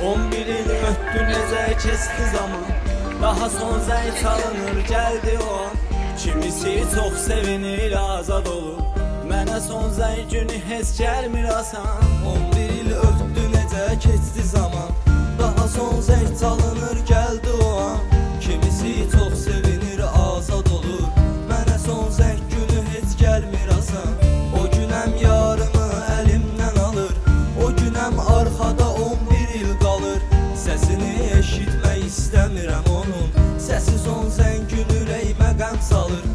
11 il ötdü necə keçdi zaman. Daha son zəng çalınır gəldi o an. Kimisi çox sevinir azad olur. Mənə son zəng günü heç gəlmir asan. 11 il ötdü necə keçdi zaman. Daha son zəng çalınır gəldi o an. Kimisi çox sevinir azad olur. Mənə son zəng günü heç gəlmir asan. O günəm yarımı əlimdən alır. O günəm arxada 11 il qalır. Səsini eşitmək istəmirəm onun. Səsi son zəng gün ürəyimə qəm salır.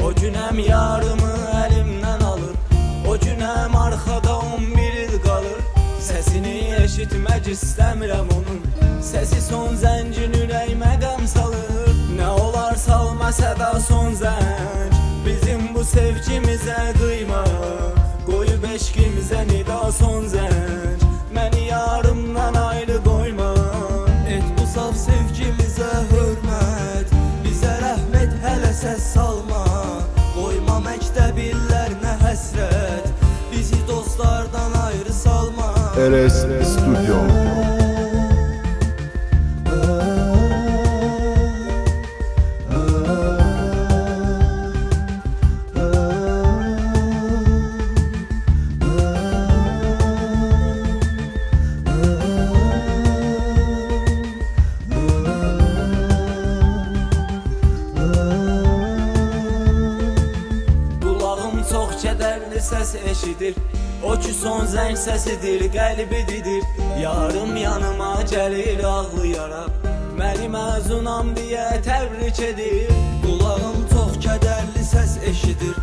O günəm yarımı əlimdən alır. O günəm arxada 11 il qalır. Səsini eşitmək istəmirəm onun. Səsi son zəngin ürəyimə qəm salır. Nə olar salma səda son zəng. Bizim bu sevgimizə qıyma. Qoyub eşqimizə nida son zəng. Məni yarımdan ayrı qoyma. Et bu saf sevgimizə hörmət. Bizə rəhmət hələ səs salma. Qoyma məktəb illərinə həsrət. Bizi dostlardan ayrı salma. RS Studio. Çox kədərli səs eşidir. O ki son zəng səsidir, qəlbi didir. Yarım yanıma gəlir ağlayaraq. Məni məzunam deyə təbrik edir. Qulağım çox kədərli səs eşidir.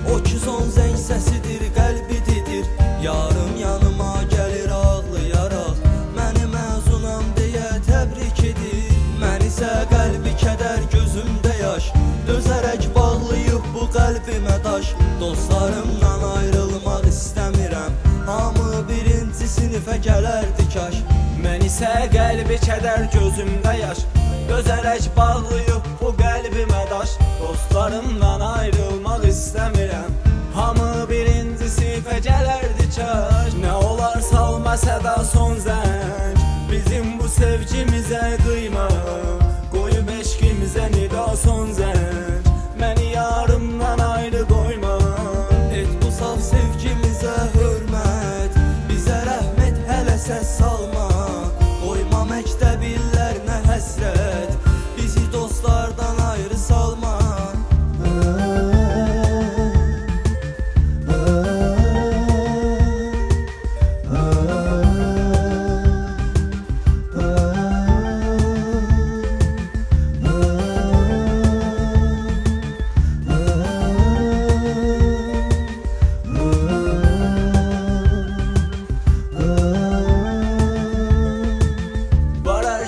O ki son zəng səsidir, qəlbi didir. Yarım yanıma gəlir ağlayaraq. Məni məzunam deyə təbrik edir. Mən isə qəlbi kədər, gözümdə yaş. Dözərək bağlayıb bu qəlbimə daş. Dostlarımdan ayrılmaq istəmirəm. Hamı birinci sinifə gələrdi kaş. Mən isə qəlbi kədər, gözümdə yaş. Dözərək bağlayıb bu qəlbimə daş. Dostlarımdan ayrılmaq istəmirəm. Hamı birinci sinifə gələrdi kaş. Nə olar salma səda son zəng. Bizim bu sevgimizə qıyma. Qoyub eşqimizə nida son zəng. Məni yarımdan ayrı qoyma. Et bu saf sevgimizə hörmət. Bizə rəhmət hələ səs salma. Qoyma məktəb illərinə həsrət. Bizi dostlardan ayrı salma.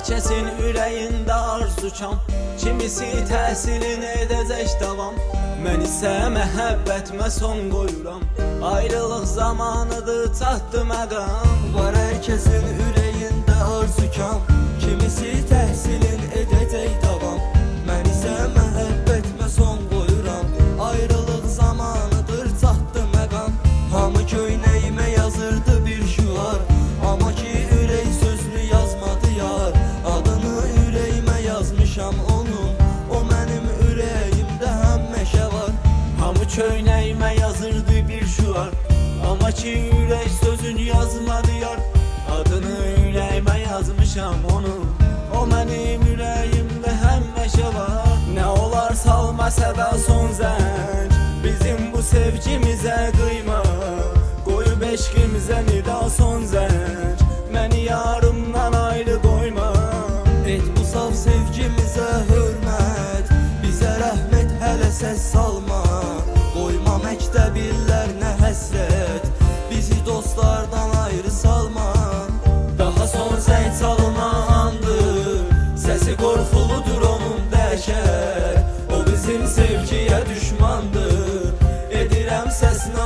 Kəsin ürəyində arzuçam. Kimisi təhsilini edəcək davam. Mən isə məhəbbətimə son qoyuram. Ayrılıq zamanıdır, çatdı məqam. Var hər kəsin ürəyində arzukam. Kimisi təhsilin edəcək davam. Mən isə məhəbbətimə son qoyuram. Ayrılıq zamanıdır, çatdı məqam. Hamı köynəyimə yazırdı bir şüar. Amma ki ürək sözünü yazmadı yar. Adını ürəyimə yazmışam onun. O mənim ürəyimdə həmişə var. Hamı köynəyimə yazırdı bir şüar. Amma ki ürək sözünü yazmadı yar. Adını ürəyimə yazmışam onun. O mənim ürəyimdə həmişə var. Nə olar salma səda son zəng. Bizim bu sevgimizə qıyma. Qoyub eşqimizə nida son zəng. Məni yarımdan ayrı qoyma. Et bu saf sevgimizə hörmət. Bizə rəhmət hələ səs salma. Qoyma məktəb illərinə həsrət. Bizi dostlardan ayrı salma. Daha son zəng çalma andır. Səsi qorxuludur onun dəhşət. O bizim sevgiyə düşmandır. Edirəm səsinə